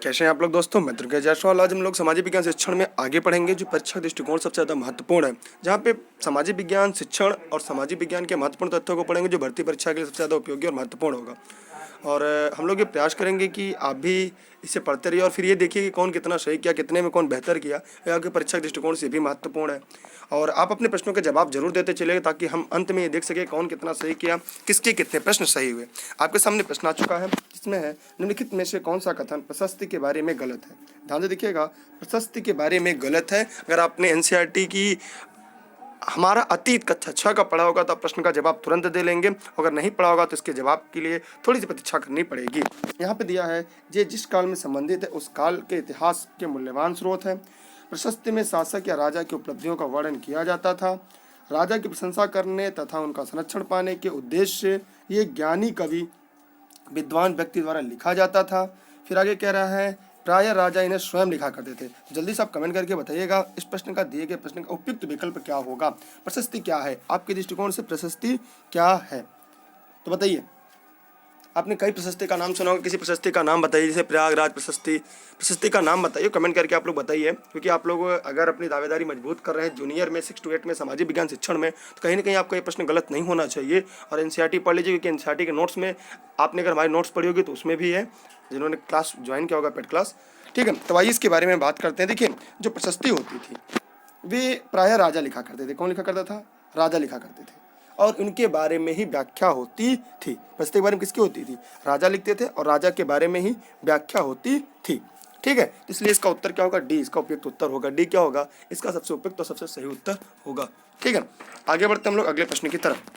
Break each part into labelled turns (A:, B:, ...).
A: कैसे हैं आप लोग दोस्तों। मैं दुर्गा जायसवाल। आज हम लोग सामाजिक विज्ञान शिक्षण में आगे पढ़ेंगे जो परीक्षा दृष्टिकोण सबसे ज़्यादा महत्वपूर्ण है, जहाँ पे सामाजिक विज्ञान शिक्षण और सामाजिक विज्ञान के महत्वपूर्ण तथ्यों को पढ़ेंगे जो भर्ती परीक्षा के लिए सबसे ज़्यादा उपयोगी और महत्वपूर्ण होगा। और हम लोग ये प्रयास करेंगे कि आप भी इसे पढ़ते रहिए और फिर ये देखिए कि कौन कितना सही किया, कितने में कौन बेहतर किया, यह आपके परीक्षा के दृष्टिकोण से भी महत्वपूर्ण है। और आप अपने प्रश्नों के जवाब जरूर देते चलिए ताकि हम अंत में ये देख सके कौन कितना सही किया, किसके कितने प्रश्न सही हुए। आपके सामने प्रश्न आ चुका है, इसमें है निम्नलिखित में से कौन सा कथन प्रशस्ति के बारे में गलत है। ध्यान से देखिएगा, प्रशस्ति के बारे में गलत है। अगर आपने एनसीईआरटी की हमारा अतीत कक्षा 6 का पढ़ा होगा तो आप प्रश्न का जवाब तुरंत दे लेंगे, अगर नहीं पढ़ा होगा तो इसके जवाब के लिए थोड़ी सी प्रतीक्षा करनी पड़ेगी। यहाँ पे दिया है ये जिस काल में संबंधित है उस काल के इतिहास के मूल्यवान स्रोत है। प्रशस्ति में शासक या राजा की उपलब्धियों का वर्णन किया जाता था। राजा की प्रशंसा करने तथा उनका संरक्षण पाने के उद्देश्य से ये ज्ञानी कवि विद्वान व्यक्ति द्वारा लिखा जाता था। फिर आगे कह रहा है प्रायः राजा इन्हें स्वयं लिखा करते थे। जल्दी से आप कमेंट करके बताइएगा इस प्रश्न का दिए गए प्रश्न का उपयुक्त विकल्प क्या होगा। प्रशस्ति क्या है आपके दृष्टिकोण से, प्रशस्ति क्या है तो बताइए। आपने कई प्रशस्ति का नाम सुना होगा, किसी प्रशस्ति का नाम बताइए, जैसे प्रयागराज प्रशस्ति का नाम बताइए, कमेंट करके आप लोग बताइए। क्योंकि आप लोग अगर अपनी दावेदारी मजबूत कर रहे हैं जूनियर में 6 to 8 में सामाजिक विज्ञान शिक्षण में, तो कहीं ना कहीं आपका ये प्रश्न गलत नहीं होना चाहिए। और एनसीईआरटी पढ़ लीजिए, क्योंकि एनसीईआरटी के नोट्स में आपने अगर हमारी नोट्स पढ़ी होगी तो उसमें भी है, जिन्होंने क्लास ज्वाइन किया होगा पेड क्लास। ठीक है, तो आइए इसके बारे में बात करते हैं। देखिए, जो प्रशस्ति होती थी वे प्रायः राजा लिखा करते थे। कौन लिखा करता था? राजा लिखा करते थे, और उनके बारे में ही व्याख्या होती थी। प्रशस्ति के बारे में किसकी होती थी? राजा लिखते थे और राजा के बारे में ही व्याख्या होती थी। ठीक है, इसलिए इसका उत्तर क्या होगा? डी इसका उपयुक्त उत्तर होगा। डी क्या होगा? इसका सबसे उपयुक्त और सबसे सही उत्तर होगा। ठीक है, आगे बढ़ते हम लोग अगले प्रश्न की तरफ।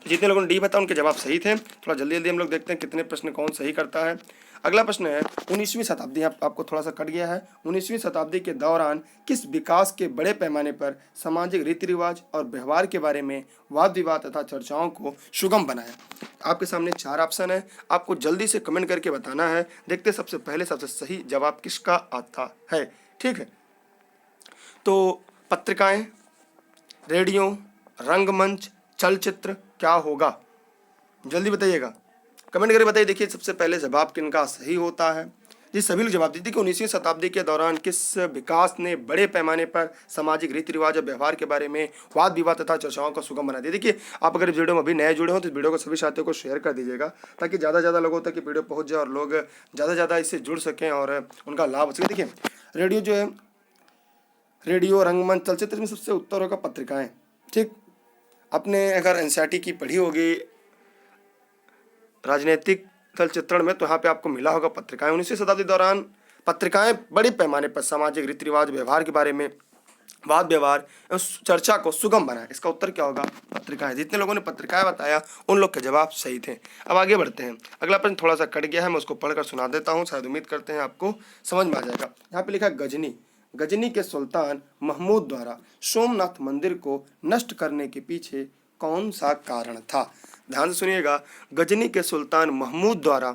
A: जितने लोगों ने डी बताया उनके जवाब सही थे। थोड़ा जल्दी जल्दी हम लोग देखते हैं कितने प्रश्न कौन सही करता है। अगला प्रश्न है 19वीं शताब्दी, आपको थोड़ा सा कट गया है। 19वीं शताब्दी के दौरान किस विकास के बड़े पैमाने पर सामाजिक रीति रिवाज और व्यवहार के बारे में वाद विवाद तथा चर्चाओं को सुगम बनाया? आपके सामने 4 ऑप्शन है, आपको जल्दी से कमेंट करके बताना है। देखते सबसे पहले सबसे सही जवाब किसका आता है। ठीक है, तो पत्रिकाएं, रेडियो, रंगमंच, चलचित्र क्या होगा? जल्दी बताइएगा, कमेंट करके बताइए। देखिए सबसे पहले जवाब किनका सही होता है। जी सभी लोग जवाब दीजिए कि 19वीं शताब्दी के दौरान किस विकास ने बड़े पैमाने पर सामाजिक रीति रिवाज और व्यवहार के बारे में वाद विवाद तथा चर्चाओं को सुगम बना दिया। देखिए, आप अगर इस वीडियो में अभी नए जुड़े हो तो इस वीडियो को सभी साथियों को शेयर कर दीजिएगा ताकि ज़्यादा से ज़्यादा लोगों तक वीडियो पहुँच जाए और लोग ज़्यादा से ज़्यादा इससे जुड़ सकें और उनका लाभ हो सके। देखिए, रेडियो जो है, रेडियो, रंगमंच, चलचित्र में सबसे उत्तर होगा पत्रिकाएँ। ठीक, आपने अगर एनसीईआरटी की पढ़ी होगी राजनीतिक चलचित्रण में तो यहाँ पे आपको मिला होगा पत्रिकाएं। 19वीं शताब्दी दौरान पत्रिकाएं बड़े पैमाने पर सामाजिक रीति रिवाज व्यवहार के बारे में वाद व्यवहार चर्चा को सुगम बनाया। इसका उत्तर क्या होगा? पत्रिकाएं। जितने लोगों ने पत्रिकाएं बताया उन लोग के जवाब सही थे। अब आगे बढ़ते हैं। अगला प्रश्न थोड़ा सा कट गया है, मैं उसको पढ़कर सुना देता हूँ, शायद उम्मीद करते हैं आपको समझ में आ जाएगा। यहाँ पे लिखा गजनी, गजनी के सुल्तान महमूद द्वारा सोमनाथ मंदिर को नष्ट करने के पीछे कौन सा कारण था? ध्यान से सुनिएगा, गजनी के सुल्तान महमूद द्वारा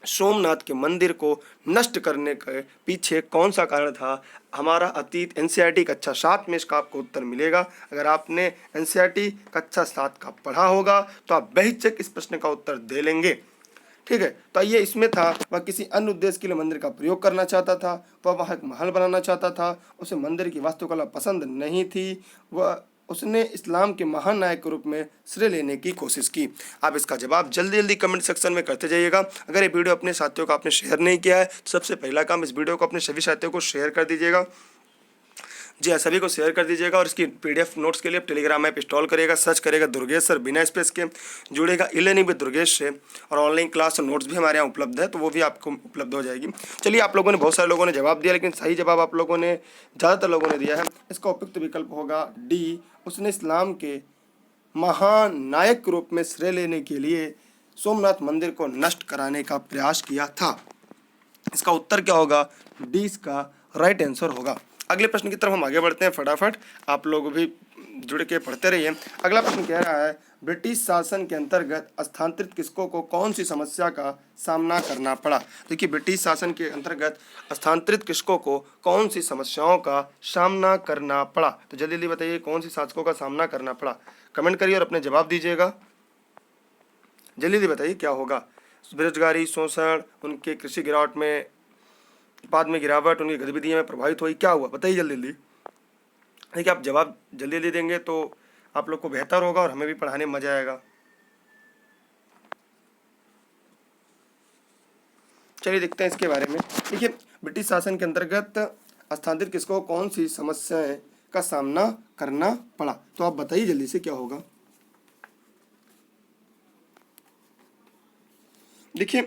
A: सोमनाथ के मंदिर को नष्ट करने के पीछे कौन सा कारण था? हमारा अतीत एनसीईआरटी कक्षा 7 में इसका आपको उत्तर मिलेगा। अगर आपने एनसीईआरटी कक्षा 7 का पढ़ा होगा तो आप बेहिचक इस प्रश्न का उत्तर दे लेंगे। ठीक है, तो ये इसमें था वह किसी अन्य उद्देश्य के लिए मंदिर का प्रयोग करना चाहता था, वह वहाँ एक महल बनाना चाहता था, उसे मंदिर की वास्तुकला पसंद नहीं थी, वह उसने इस्लाम के महान नायक के रूप में श्रेय लेने की कोशिश की। आप इसका जवाब जल्दी जल्दी कमेंट सेक्शन में करते जाइएगा। अगर ये वीडियो अपने साथियों को आपने शेयर नहीं किया है तो सबसे पहला काम इस वीडियो को अपने सभी साथियों को शेयर कर दीजिएगा। जी हाँ, सभी को शेयर कर दीजिएगा। और इसकी पीडीएफ नोट्स के लिए टेलीग्राम ऐप इंस्टॉल करिएगा, सर्च करेगा दुर्गेश सर बिना स्पेस के, जुड़ेगा ई-लर्निंग विद दुर्गेश से। और ऑनलाइन क्लास और नोट्स भी हमारे यहाँ उपलब्ध है, तो वो भी आपको उपलब्ध हो जाएगी। चलिए, आप लोगों ने, बहुत सारे लोगों ने जवाब दिया, लेकिन सही जवाब आप लोगों ने, ज़्यादातर लोगों ने दिया है। इसका उपयुक्त विकल्प होगा डी, उसने इस्लाम के महान नायक के रूप में श्रेय लेने के लिए सोमनाथ मंदिर को नष्ट कराने का प्रयास किया था। इसका उत्तर क्या होगा? डी इसका राइट आंसर होगा। अगले प्रश्न की तरफ हम आगे बढ़ते हैं, फटाफट आप लोग भी जुड़ के पढ़ते रहिए। अगला प्रश्न कह रहा है ब्रिटिश शासन के अंतर्गत स्थानांतरित कृषकों को कौन सी समस्या का सामना करना पड़ा? देखिए, ब्रिटिश शासन के अंतर्गत स्थानांतरित कृषकों को कौन सी समस्याओं का सामना करना पड़ा? तो जल्दी जल्दी बताइए कौन सी शासकों का सामना करना पड़ा। कमेंट करिए और अपने जवाब दीजिएगा। जल्दी जल्दी बताइए क्या होगा। बेरोजगारी, शोषण, उनके कृषि गिरावट में उत्पाद में गिरावट, उनकी गतिविधियों में प्रभावित हुई, क्या हुआ बताइए जल्दी जल्दी। देखिए आप जवाब जल्दी जल्दी देंगे तो आप लोग को बेहतर होगा और हमें भी पढ़ाने में मजा आएगा। चलिए देखते हैं इसके बारे में। देखिए ब्रिटिश शासन के अंतर्गत स्थानांतरित किसको कौन सी समस्याएं का सामना करना पड़ा, तो आप बताइए जल्दी से क्या होगा। देखिए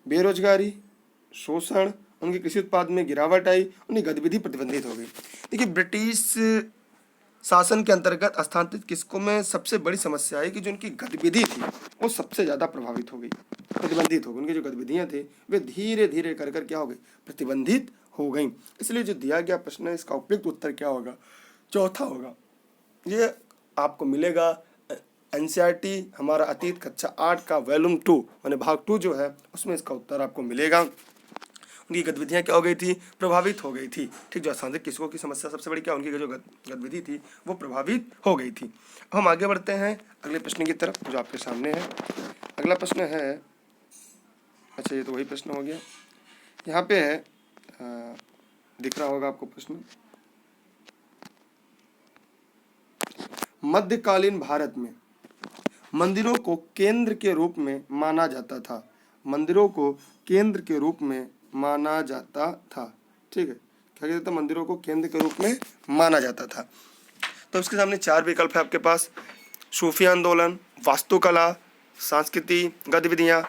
A: बेरोजगारी, शोषण, उनके कृषि उत्पाद में गिरावट आई, उनकी गतिविधि प्रतिबंधित हो गई। देखिए ब्रिटिश शासन के अंतर्गत स्थानांतरित किसको में सबसे बड़ी समस्या है कि जो उनकी गतिविधि थी वो सबसे ज़्यादा प्रभावित हो गई, प्रतिबंधित हो गई। उनकी जो गतिविधियां थी वे धीरे धीरे कर कर क्या हो गई, प्रतिबंधित हो गई। इसलिए जो दिया गया प्रश्न है इसका उपयुक्त उत्तर क्या होगा, चौथा होगा। ये आपको मिलेगा एनसीईआरटी हमारा अतीत कक्षा 8 का वॉल्यूम 2 माने भाग 2 जो है उसमें इसका उत्तर आपको मिलेगा। उनकी गतिविधियां क्या हो गई थी, प्रभावित हो गई थी। ठीक, जो असांतरिक किसको की समस्या सबसे बड़ी क्या, उनकी जो गतिविधि थी वो प्रभावित हो गई थी। अब हम आगे बढ़ते हैं अगले प्रश्न की तरफ जो आपके सामने है। अगला प्रश्न है, अच्छा ये तो वही प्रश्न हो गया, यहाँ पे है दिख रहा होगा आपको प्रश्न। मध्यकालीन भारत में मंदिरों को केंद्र के रूप में माना जाता था, मंदिरों को केंद्र के रूप में माना जाता था। ठीक है, क्या कहते थे, मंदिरों को केंद्र के रूप में माना जाता था। तो इसके सामने चार विकल्प है आपके पास, सूफी आंदोलन, वास्तुकला, सांस्कृतिक गतिविधियां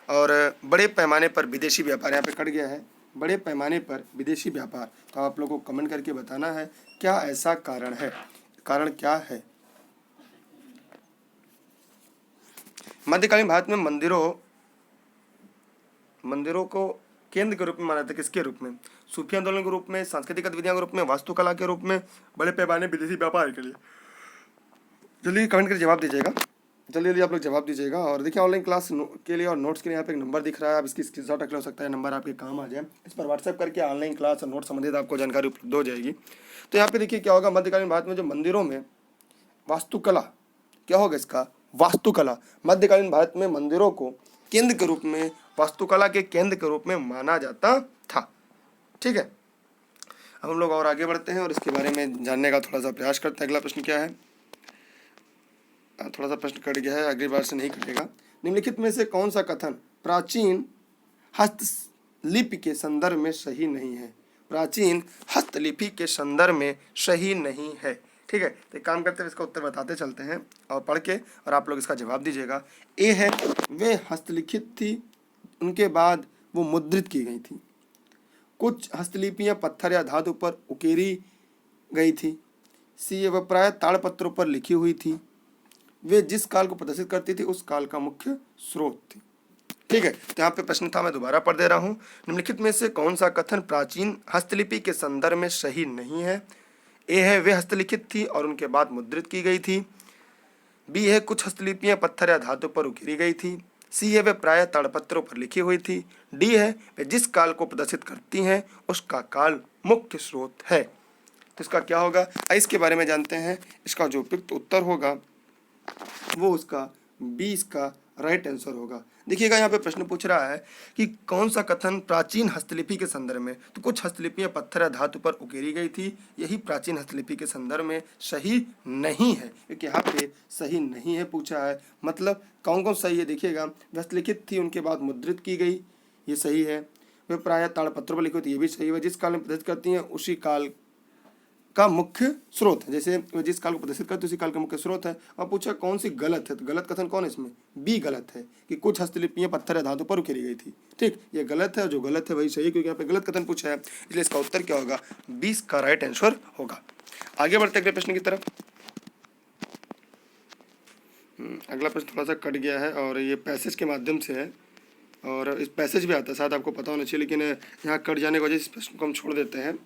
A: और बड़े पैमाने पर विदेशी व्यापार। यहाँ पे कट गया है, बड़े पैमाने पर विदेशी व्यापार। तो आप लोगों को कमेंट करके बताना है क्या ऐसा कारण है, कारण क्या है। मध्यकालीन भारत में मंदिरों को केंद्र के रूप में माना जाता है, किसके रूप में, सूफी आंदोलन के रूप में, सांस्कृतिक गतिविधियों के रूप में, वास्तुकला के रूप में, बड़े पैमाने विदेशी व्यापार के लिए। जल्दी कमेंट करके जवाब दीजिएगा, जल्दी जल्दी आप लोग जवाब दीजिएगा। और देखिए ऑनलाइन क्लास के लिए और नोट्स के लिए यहाँ पे एक नंबर दिख रहा है, आप इसकी स्क्रीनशॉट रख ले, हो सकता है नंबर आपके काम आ जाए। इस पर व्हाट्सएप करके ऑनलाइन क्लास और नोट संबंधित आपको जानकारी उपलब्ध हो जाएगी। तो यहाँ पे देखिए क्या होगा, मध्यकालीन भारत में जो मंदिरों में वास्तुकला क्या होगा, इसका वास्तुकला, मध्यकालीन भारत में मंदिरों को केंद्र के रूप में, वास्तुकला के केंद्र के रूप में माना जाता था। ठीक है, अब हम लोग और आगे बढ़ते हैं और इसके बारे में जानने का थोड़ा सा प्रयास करते हैं। अगला प्रश्न क्या है, थोड़ा सा प्रश्न कट गया है, अगली बार से नहीं कटेगा। निम्नलिखित में से कौन सा कथन प्राचीन हस्तलिपि के संदर्भ में सही नहीं है, प्राचीन हस्तलिपि के संदर्भ में सही नहीं है। ठीक है, तो एक काम करते हैं, इसका उत्तर बताते चलते हैं और पढ़ के, और आप लोग इसका जवाब दीजिएगा। ए है, वे हस्तलिखित थी, उनके बाद वो मुद्रित की गई थी। कुछ हस्तलिपियां पत्थर या धातु पर उकेरी गई थी। सी, वह प्राय ताड़पत्रों पर लिखी हुई थी। वे जिस काल को प्रदर्शित करती थी उस काल का मुख्य स्रोत थी। ठीक है, तो यहाँ पे प्रश्न था, मैं दोबारा पढ़ दे रहा हूँ। निम्नलिखित में से कौन सा कथन प्राचीन हस्तलिपि के संदर्भ में सही नहीं है। ए है, वे हस्तलिखित थी और उनके बाद मुद्रित की गई थी। बी है, कुछ हस्तलिपियां पत्थर या धातु पर उकेरी गई थी। सी है, वे प्रायः ताड़पत्रों पर लिखी हुई थी। डी है, वे जिस काल को प्रदर्शित करती हैं उसका काल मुख्य स्रोत है। तो इसका क्या होगा, इसके बारे में जानते हैं। इसका जो उपयुक्त उत्तर होगा वो उसका 20 का राइट आंसर होगा। देखिएगा यहाँ पे प्रश्न पूछ रहा है कि कौन सा कथन प्राचीन हस्तलिपि के संदर्भ में, तो कुछ हस्तलिपियां पत्थर या धातु पर उकेरी गई थी, यही प्राचीन हस्तलिपि के संदर्भ में सही नहीं है, क्योंकि यहाँ पे सही नहीं है पूछा है। मतलब कौन कौन सही है, देखिएगा, हस्तलिखित थी उनके बाद मुद्रित की गई, ये सही है। वे प्रायः ताड़पत्रों पर लिखी होती, ये भी सही है। जिस काल में प्रदर्शित करती हैं उसी काल का मुख्य स्रोत है, जैसे जिस काल को प्रदर्शित करते उसी काल का मुख्य स्रोत है। और पूछा कौन सी गलत है, तो गलत कथन कौन है इसमें, बी गलत है कि कुछ हस्तलिपियां पत्थर या धातु पर उकेरी गई थी। ठीक, ये गलत है, जो गलत है वही सही, क्योंकि यहाँ पे गलत कथन पूछा है, इसलिए इसका उत्तर क्या होगा, 20 का राइट आंसर होगा। आगे बढ़ते अगले प्रश्न की तरफ। अगला प्रश्न थोड़ा सा कट गया है और ये पैसेज के माध्यम से है, और इस पैसेज भी आता है, शायद आपको पता होना चाहिए, लेकिन यहाँ कट जाने की वजह से इस प्रश्न को हम छोड़ देते हैं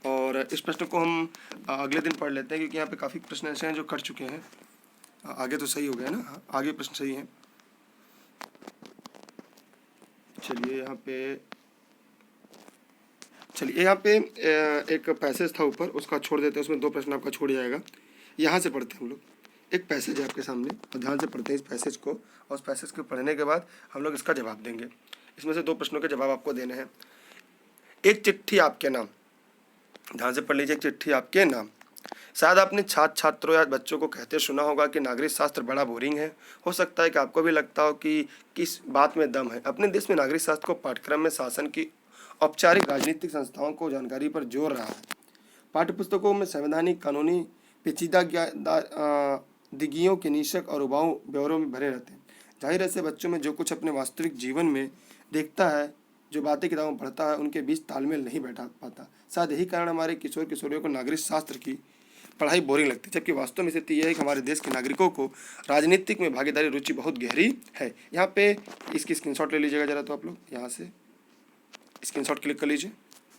A: और इस प्रश्न को हम अगले दिन पढ़ लेते हैं, क्योंकि यहाँ पे काफ़ी प्रश्न ऐसे हैं जो कट चुके हैं। आगे तो सही हो गया ना, हाँ, आगे प्रश्न सही हैं। चलिए यहाँ पे एक पैसेज था ऊपर, उसका छोड़ देते हैं, उसमें 2 प्रश्न आपका छूट जाएगा। यहाँ से पढ़ते हैं हम लोग, एक पैसेज है आपके सामने और ध्यान से पढ़ते हैं इस पैसेज को, और उस पैसेज को पढ़ने के बाद हम लोग इसका जवाब देंगे। इसमें से 2 प्रश्नों के जवाब आपको देने हैं। एक चिट्ठी आपके नाम, ध्यान से पढ़ लीजिए, एक चिट्ठी आपके नाम। शायद आपने छात्र छात्रों या बच्चों को कहते सुना होगा कि नागरिक शास्त्र बड़ा बोरिंग है। हो सकता है कि आपको भी लगता हो कि किस बात में दम है। अपने देश में नागरिक शास्त्र को पाठ्यक्रम में शासन की औपचारिक राजनीतिक संस्थाओं को जानकारी पर जोर रहा है। पाठ्यपुस्तकों में संवैधानिक, कानूनी, पेचीदा दिग्गियों के निशक और उबाऊ ब्यौरों में भरे रहते हैं। जाहिर ऐसे बच्चों में जो कुछ अपने वास्तविक जीवन में देखता है, जो बातें किताबों में पढ़ता है, उनके बीच तालमेल नहीं बैठा पाता। शायद यही कारण हमारे किशोर किशोरियों को नागरिक शास्त्र की पढ़ाई बोरिंग लगती है, जबकि वास्तव में स्थिति यह है कि हमारे देश के नागरिकों को राजनीतिक में भागीदारी रुचि बहुत गहरी है। यहाँ पे इसकी स्क्रीनशॉट ले लीजिएगा जरा, तो आप लोग यहाँ से स्क्रीनशॉट क्लिक कर लीजिए।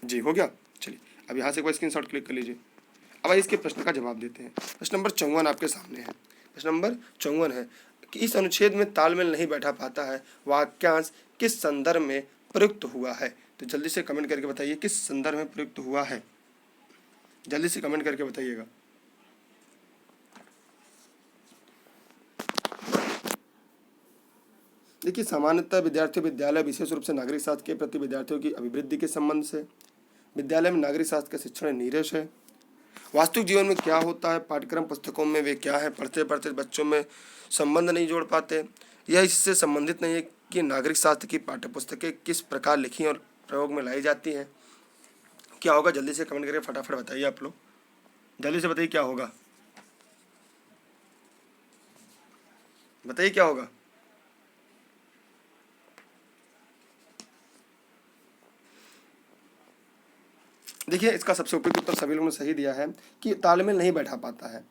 A: जी हो गया, चलिए अब यहाँ से कोई स्क्रीनशॉट क्लिक कर लीजिए। अब इसके प्रश्न का जवाब देते हैं। प्रश्न नंबर 54 आपके सामने है। प्रश्न नंबर 54 है कि इस अनुच्छेद में तालमेल नहीं बैठा पाता है, वाक्यांश किस संदर्भ में प्रयुक्त हुआ है। तो जल्दी से कमेंट करके बताइए किस संदर्भ में प्रयुक्त हुआ है, जल्दी से कमेंट करके बताइएगा। देखिए, सामान्यतः विद्यार्थी विद्यालय विशेष रूप से नागरिक शास्त्र के प्रति विद्यार्थियों की अभिवृद्धि के संबंध से विद्यालय में नागरिक शास्त्र का शिक्षण नीरस है। वास्तविक जीवन में क्या होता है, पाठ्यक्रम पुस्तकों में वे क्या है, पढ़ते पढ़ते बच्चों में संबंध नहीं जोड़ पाते। यह इससे संबंधित नहीं है कि नागरिक शास्त्र की पाठ्यपुस्तकें किस प्रकार लिखी और प्रयोग में लाई जाती हैं। क्या होगा, जल्दी से कमेंट करके फटाफट बताइए आप लोग, जल्दी से बताइए क्या होगा, बताइए क्या होगा। देखिए, इसका सबसे उपयुक्त उत्तर सभी लोगों ने सही दिया है कि तालमेल नहीं बैठा पाता है।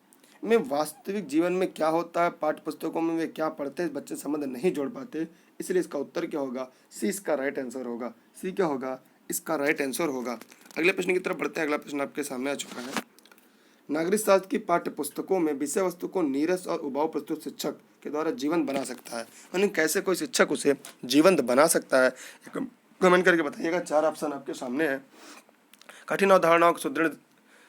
A: में वास्तविक जीवन में क्या होता है, पाठ्य पुस्तकों में वे क्या पढ़ते हैं, बच्चे संबंध नहीं जोड़ पाते। इसलिए इसका उत्तर क्या होगा, सी इसका राइट आंसर होगा। सी क्या होगा, इसका राइट आंसर होगा। अगले प्रश्न की तरफ बढ़ते हैं। अगला प्रश्न आपके सामने आ चुका है। नागरिक शास्त्र की पाठ्य पुस्तकों में विषय वस्तु को नीरस और उबाऊ प्रस्तुत शिक्षक के द्वारा जीवंत बना सकता है। यानी कैसे कोई शिक्षक उसे जीवंत बना सकता है, कमेंट करके बताइएगा। 4 ऑप्शन आपके सामने है। कठिन अवधारणाओं को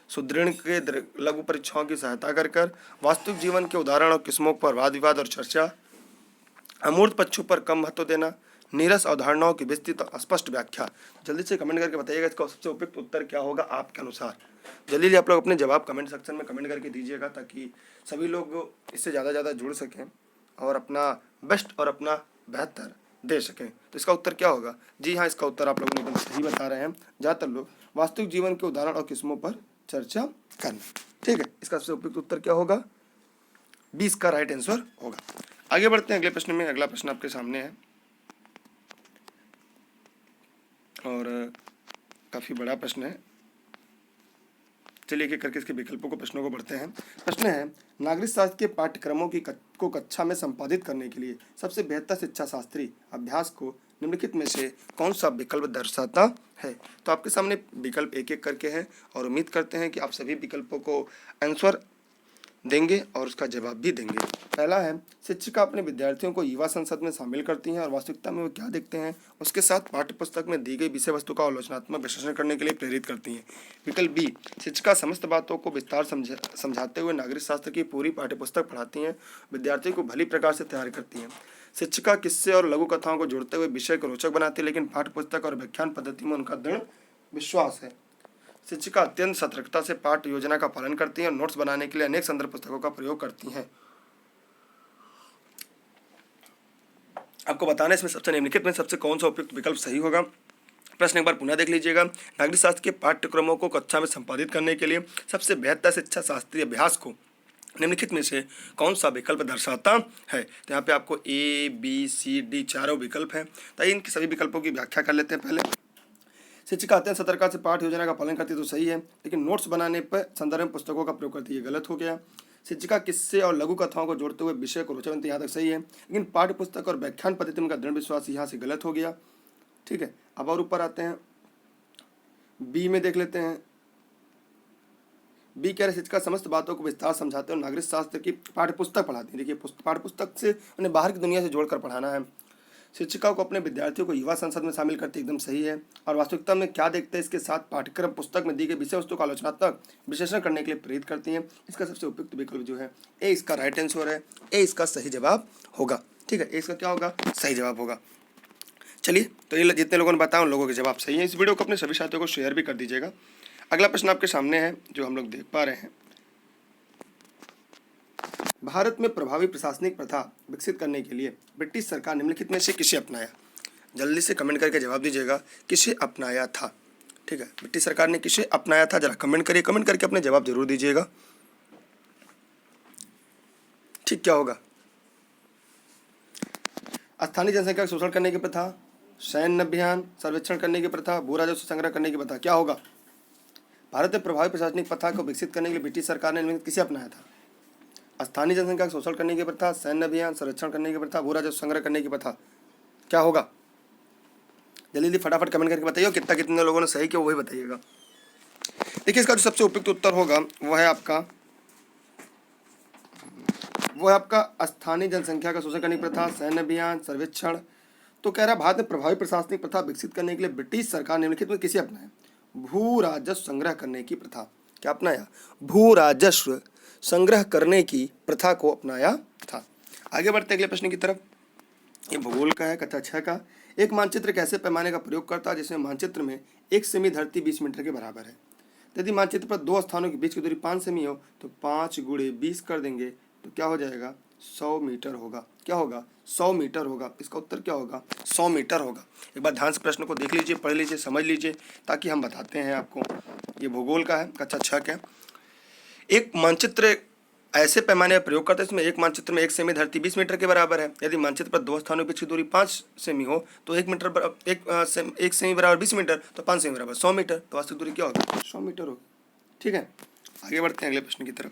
A: सुदृढ़ के लघु परीक्षाओं की सहायता कर वास्तविक जीवन के उदाहरण और किस्मों पर वाद विवाद और चर्चा, अमूर्त पक्षों पर कम महत्व देना, नीरस अवधारणाओं की विस्तृत और स्पष्ट व्याख्या। जल्दी से कमेंट करके बताइएगा इसका सबसे उपयुक्त उत्तर क्या होगा आपके अनुसार। जल्दी आप लोग अपने जवाब कमेंट सेक्शन में कमेंट करके दीजिएगा, ताकि सभी लोग इससे ज़्यादा जुड़ सकें और अपना बेस्ट और अपना बेहतर दे सकें। तो इसका उत्तर क्या होगा, जी हाँ, इसका उत्तर आप लोगों ने एकदम सही बता रहे हैं। ज़्यादातर लोग वास्तविक जीवन के उदाहरण और किस्मों पर चर्चा करना। ठीक है, इसका सबसे उपयुक्त उत्तर क्या होगा, 20 का राइट आंसर होगा। आगे बढ़ते हैं अगले प्रश्न में। अगला प्रश्न आपके सामने है और काफ़ी बड़ा प्रश्न है। चलिए एक एक करके इसके विकल्पों को, प्रश्नों को बढ़ते हैं। प्रश्न है, नागरिक शास्त्र के पाठ्यक्रमों की को कक्षा में संपादित करने के लिए सबसे बेहतर शिक्षा शास्त्री अभ्यास को निम्नलिखित में से कौन सा विकल्प दर्शाता है। तो आपके सामने विकल्प एक एक करके हैं और उम्मीद करते हैं कि आप सभी विकल्पों को आंसर देंगे और उसका जवाब भी देंगे। पहला है, शिक्षिका अपने विद्यार्थियों को युवा संसद में शामिल करती हैं और वास्तविकता में वो क्या देखते हैं उसके साथ पाठ्यपुस्तक में दी गई विषय वस्तु का आलोचनात्मक विश्लेषण करने के लिए प्रेरित करती हैं। विकल्प बी, शिक्षिका समस्त बातों को विस्तार समझाते हुए नागरिक शास्त्र की पूरी पाठ्यपुस्तक पढ़ाती हैं, विद्यार्थियों को भली प्रकार से तैयार करती हैं। शिक्षिका किस्से और लघु कथाओं को जोड़ते हुए विषय को रोचक बनाती है, लेकिन पाठ्यपुस्तक और व्याख्यान पद्धति में उनका दृढ़ विश्वास है। शिक्षिका अत्यंत सतर्कता से पाठ्य योजना का पालन करती हैं और नोट्स बनाने के लिए अनेक संदर्भ पुस्तकों का प्रयोग करती हैं। आपको बताना इसमें सबसे निम्नलिखित में सबसे कौन सा उपयुक्त विकल्प सही होगा। प्रश्न एक बार पुनः देख लीजिएगा। नागरिक शास्त्र के पाठ्यक्रमों को कक्षा में संपादित करने के लिए सबसे बेहतर शिक्षा शास्त्रीय अभ्यास को निम्नलिखित में से कौन सा विकल्प दर्शाता है। तो यहाँ पे आपको A, B, C, D चारों विकल्प हैं। तो इन सभी विकल्पों की व्याख्या कर लेते हैं। पहले, शिक्षिका अत्यंत सतर्कता से पाठ्य योजना का पालन करती है, तो सही है, लेकिन नोट्स बनाने पर संदर्भ में पुस्तकों का प्रयोग करती है, गलत हो गया। शिक्षिका किस्से और लघु कथाओं को जोड़ते हुए विषय को रोचक बनती है, यहाँ तक सही है, लेकिन पाठ्य पुस्तक और व्याख्यान पद्धति में का दृढ़ विश्वास यहाँ से गलत हो गया। ठीक है, अब और ऊपर आते हैं, बी में देख लेते हैं। बी कह रहे शिक्षिका समस्त बातों को विस्तार समझाते हैं और नागरिक शास्त्र की पाठ्यपुस्तक पढ़ाती है। देखिए, पाठ्यपुस्तक से उन्हें बाहर की दुनिया से जोड़कर पढ़ाना है। शिक्षिका को अपने विद्यार्थियों को युवा संसद में शामिल करते एकदम सही है, और वास्तविकता में क्या देखते हैं इसके साथ पाठ्यक्रम पुस्तक में दी गई विषय वस्तु का आलोचनात्मक विश्लेषण करने के लिए प्रेरित करती हैं। इसका सबसे उपयुक्त विकल्प जो है ए इसका राइट आंसर है, ए इसका सही जवाब होगा। ठीक है, ए इसका क्या होगा, सही जवाब होगा। चलिए, तो ये जितने लोगों ने बताया उन लोगों के जवाब सही है। इस वीडियो को अपने सभी साथियों को शेयर भी कर दीजिएगा। अगला प्रश्न आपके सामने है जो हम लोग देख पा रहे हैं। भारत में प्रभावी प्रशासनिक प्रथा विकसित करने के लिए ब्रिटिश सरकार निम्नलिखित में से किसे अपनाया? जल्दी से कमेंट करके जवाब दीजिएगा, किसे अपनाया था। ठीक है, ब्रिटिश सरकार ने किसे अपनाया था, जरा कमेंट करिए, कमेंट करके अपने जवाब जरूर दीजिएगा। ठीक, क्या होगा? स्थानीय जनसंख्या का शोषण करने की प्रथा, सैन्य अभियान, सर्वेक्षण करने की प्रथा, भू राजस्व संग्रह करने की प्रथा, क्या होगा? भारत में प्रभावी प्रशासनिक प्रथा को विकसित करने के लिए ब्रिटिश सरकार ने किसे अपनाया था? स्थानीय जनसंख्या का शोषण करने की प्रथा, सैन्य अभियान, सर्वेक्षण करने की प्रथा, भू राजस्व संग्रह करने की प्रथा, क्या होगा? जल्दी फटाफट कमेंट करके बताइए। कितने लोगों ने सही किया वही बताइएगा। देखिए, इसका जो सबसे उपयुक्त उत्तर होगा वो है आपका स्थानीय जनसंख्या का शोषण करने की प्रथा, सैन्य अभियान, सर्वेक्षण। तो कह रहा है भारत में प्रभावी प्रशासनिक प्रथा विकसित करने के लिए ब्रिटिश सरकार निम्नलिखित में किसे अपनाया? भू राजस्व संग्रह करने की प्रथा। क्या अपनाया? भू राजस्व संग्रह करने की प्रथा को अपनाया था। आगे बढ़ते अगले प्रश्न की तरफ। ये भूगोल का है, कक्षा 6 का। एक मानचित्र कैसे पैमाने का प्रयोग करता है जिसमें मानचित्र में 1 सेमी धरती 20 मीटर के बराबर है? यदि मानचित्र पर दो स्थानों के बीच की दूरी 5 सेमी हो तो 5 गुणे 20 कर देंगे तो क्या हो जाएगा? 100 मीटर होगा। क्या होगा? 100 मीटर होगा। इसका उत्तर क्या होगा? 100 मीटर होगा। एक बार ध्यान से प्रश्न को देख लीजिए, पढ़ लीजिए, समझ लीजिए, ताकि हम बताते हैं आपको। ये भूगोल का है, कक्षा 6 का। एक मानचित्र ऐसे पैमाने का प्रयोग करते हैं इसमें एक मानचित्र में 1 सेमी धरती 20 मीटर के बराबर है। यदि मानचित्र पर दो स्थानों के बीच की दूरी 5 सेमी हो तो 1 सेमी बराबर 20 मीटर, तो 5 सेमी बराबर 100 मीटर। तो वास्तविक दूरी क्या होगी? 100 मीटर होगी। ठीक है, आगे बढ़ते हैं अगले प्रश्न की तरफ।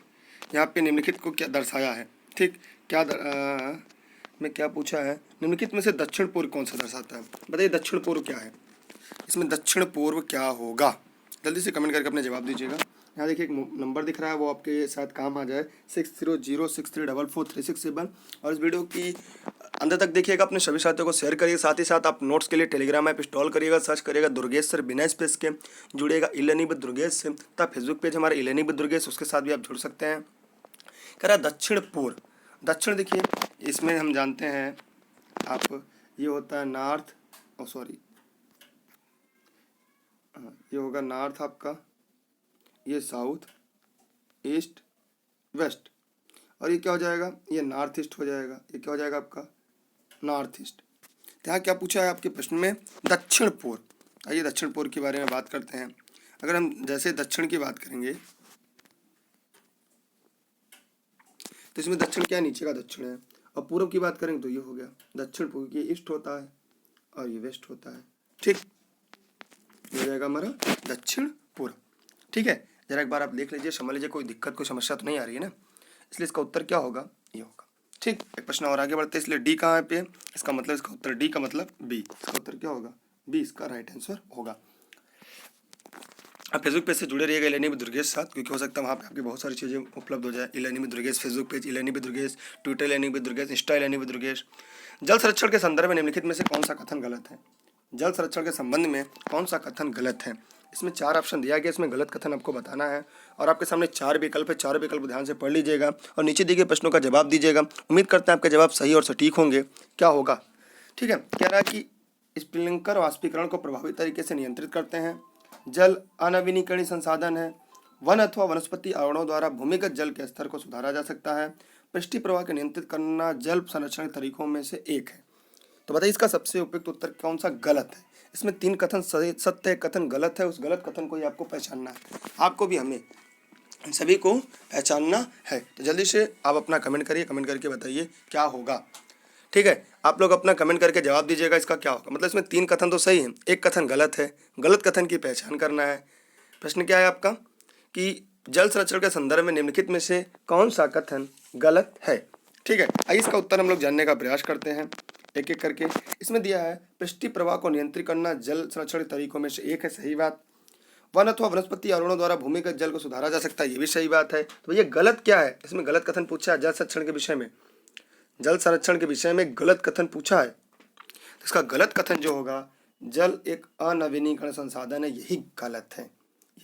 A: यहाँ पे निम्नलिखित को क्या दर्शाया है? ठीक, क्या में क्या पूछा है? निम्नलिखित में से दक्षिण पूर्व कौन सा दर्शाता है? बताइए, दक्षिण पूर्व क्या है? इसमें दक्षिण पूर्व क्या होगा? जल्दी से कमेंट करके अपने जवाब दीजिएगा। यहाँ देखिए एक नंबर दिख रहा है, वो आपके साथ काम आ जाए, 6006344367। और इस वीडियो की अंत तक देखिएगा, अपने सभी साथियों को शेयर करिए। साथ ही साथ आप नोट्स के लिए टेलीग्राम ऐप इंस्टॉल करिएगा, सर्च करिएगा दुर्गेश सर बिना स्पेस के, जुड़िएगा ई-लर्निंग विद दुर्गेश से। तथा फेसबुक पेज हमारे ई-लर्निंग विद दुर्गेश, उसके साथ भी आप जुड़ सकते हैं। कह रहा दक्षिण पूर्व। दक्षिण देखिए, इसमें हम जानते हैं आप, ये होता है नॉर्थ, ये होगा नॉर्थ आपका, ये साउथ, ईस्ट, वेस्ट, और ये क्या हो जाएगा? ये नॉर्थ ईस्ट हो जाएगा। ये क्या हो जाएगा आपका? North east. यहाँ क्या पूछा है आपके प्रश्न में? दक्षिण पूर्व। आइए दक्षिण पूर्व के बारे में बात करते हैं। अगर हम जैसे दक्षिण की बात करेंगे तो इसमें दक्षिण क्या है? नीचे का दक्षिण है। और पूर्व की बात करेंगे तो ये हो गया दक्षिण पूर्व। ये ईस्ट होता है और ये वेस्ट होता है। ठीक, ये हो जाएगा हमारा दक्षिण पूर्व। ठीक है, जरा एक बार आप देख लीजिए, समझ लीजिए, कोई दिक्कत कोई समस्या तो नहीं आ रही है ना? इसलिए इसका उत्तर क्या होगा? ये होगा। ठीक, एक प्रश्न और आगे बढ़ते हैं। इसलिए डी कहाँ पे? इसका मतलब, इसका उत्तर डी का मतलब बी। इसका उत्तर क्या होगा? बी इसका राइट आंसर होगा। आप फेसबुक पेज से जुड़े रहिएगा ई-लर्निंग विद दुर्गेश साथ, क्योंकि हो सकता है वहाँ पे आपकी बहुत सारी चीज़ें उपलब्ध हो जाए। E learning with Durgesh Facebook page, e learning with Durgesh Twitter, e learning with Durgesh Insta, e learning with Durgesh. जल संरक्षण के संदर्भ में निम्नलिखित में से कौन सा कथन गलत है? जल संरक्षण के संबंध में कौन सा कथन गलत है? इसमें 4 ऑप्शन दिया गया, इसमें गलत कथन आपको बताना है। और आपके सामने 4 विकल्प है, 4 विकल्प ध्यान से पढ़ लीजिएगा और नीचे दिए गए प्रश्नों का जवाब दीजिएगा। उम्मीद करते हैं आपके जवाब सही और सटीक होंगे। क्या होगा? ठीक है, कह रहा है कि स्प्रिंकलर वाष्पीकरण को प्रभावी तरीके से नियंत्रित करते हैं। जल अनवीनीकरणीय संसाधन है। वन अथवा वनस्पति आवरणों द्वारा भूमिगत जल के स्तर को सुधारा जा सकता है। पृष्ठीय प्रवाह को नियंत्रित करना जल संरक्षण के तरीकों में से एक है। तो बताइए, इसका सबसे उपयुक्त उत्तर कौन सा गलत है? इसमें 3 कथन सत्य है, कथन गलत है। उस गलत कथन को ही आपको पहचानना है। आपको भी, हमें सभी को पहचानना है। तो जल्दी से आप अपना कमेंट करिए, कमेंट करके बताइए क्या होगा। ठीक है, आप लोग अपना कमेंट करके जवाब दीजिएगा इसका क्या होगा। मतलब इसमें 3 कथन तो सही है, एक कथन गलत है। गलत कथन की पहचान करना है। प्रश्न क्या है आपका कि जल संरक्षण के संदर्भ में निम्नलिखित में से कौन सा कथन गलत है? ठीक है, आइए इसका उत्तर हम लोग जानने का प्रयास करते हैं एक एक करके। इसमें दिया है पृष्ठीय प्रवाह को नियंत्रित करना जल संरक्षण के तरीकों में से एक है, सही बात। वन अथवा वनस्पति आवरणों द्वारा भूमिगत जल को सुधारा जा सकता है, ये भी सही बात है। तो ये गलत क्या है? इसमें गलत कथन पूछा है जल संरक्षण के विषय में। जल संरक्षण के विषय में गलत कथन पूछा है, तो इसका गलत कथन जो होगा, जल एक अनवीनीकरण संसाधन है, यही गलत है।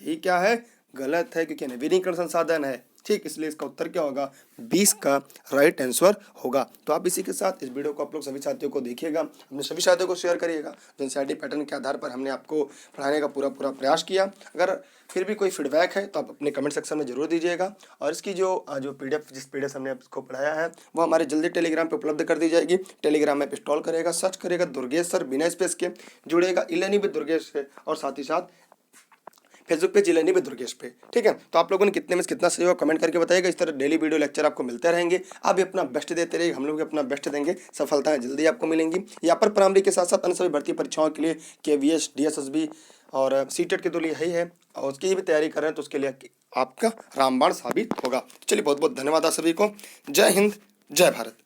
A: यही क्या है? गलत है, क्योंकि नवीनीकरण संसाधन है ठीक, इसलिए इसका उत्तर क्या होगा, 20 का राइट आंसर होगा। तो आप इसी के साथ इस वीडियो को आप लोग सभी साथियों को देखिएगा, अपने सभी साथियों को शेयर करिएगा। जो एनसीईआरटी पैटर्न के आधार पर हमने आपको पढ़ाने का पूरा प्रयास किया। अगर फिर भी कोई फीडबैक है तो आप अपने कमेंट सेक्शन में जरूर दीजिएगा। और इसकी जो पीडीएफ, जिस पीडीएफ हमने आपको पढ़ाया है वो हमारे जल्दी टेलीग्राम पे उपलब्ध कर दी जाएगी। टेलीग्राम ऐप इंस्टॉल करेगा, सर्च करेगा दुर्गेश सर बिना स्पेस के, जुड़ेगा इलेनी विद दुर्गेश से, और साथ ही साथ फेसबुक पे जिलेनी विद दुर्गेश पे। ठीक है, तो आप लोगों ने कितने में से कितना सही होगा कमेंट करके बताइएगा। इस तरह डेली वीडियो लेक्चर आपको मिलते रहेंगे, आप भी अपना बेस्ट देते रहिए, हम लोग भी अपना बेस्ट देंगे, सफलताएं जल्दी आपको मिलेंगी। या पर प्राइमरी के साथ साथ अन्य सभी भर्ती परीक्षाओं के लिए केवीएस, डीएसएसबी और सीटेट के तो लिए है ही है, और उसकी भी तैयारी कर रहे हैं तो उसके लिए आपका रामबाण साबित होगा। चलिए बहुत बहुत धन्यवाद आप सभी को। जय हिंद, जय भारत।